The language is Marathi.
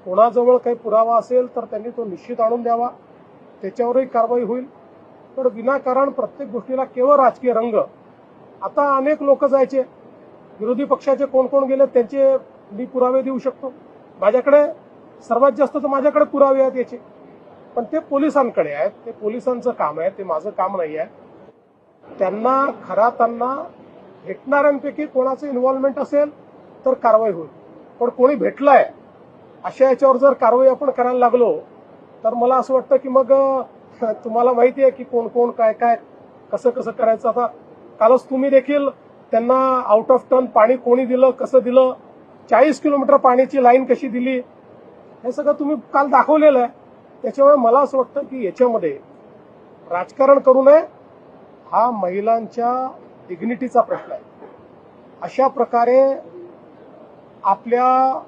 कोणाजवळ काही पुरावा असेल तर त्यांनी तो निश्चित आणून द्यावा, त्याच्यावरही कारवाई होईल. पण विनाकारण प्रत्येक गोष्टीला केवळ राजकीय रंग. आता अनेक लोक जायचे, विरोधी पक्षाचे कोण कोण गेले त्यांचे मी पुरावे देऊ शकतो. माझ्याकडे सर्वात जास्त तर माझ्याकडे पुरावे आहेत याचे, पण ते पोलिसांकडे आहेत. ते पोलिसांचं काम आहे, ते माझं काम नाही आहे. त्यांना त्यांना भेटणाऱ्यांपैकी कोणाचं इन्व्हॉल्वमेंट असेल तर कारवाई होईल. पण कोणी भेटलाय अशा याच्यावर जर कारवाई आपण करायला लागलो तर मला असं वाटतं की मग तुम्हाला माहिती आहे की कोण कोण काय काय कसं कसं करायचं. आता कालच तुम्ही देखील त्यांना आउट ऑफ टर्न पाणी कोणी दिलं, कसं दिलं, 40 किलोमीटर पाण्याची लाईन कशी दिली, हे सगळं तुम्ही काल दाखवलेलं आहे. त्याच्यामुळे मला असं वाटतं की याच्यामध्ये राजकारण करू नये. हा महिलांच्या डिग्निटीचा प्रश्न आहे. अशा प्रकारे आपल्या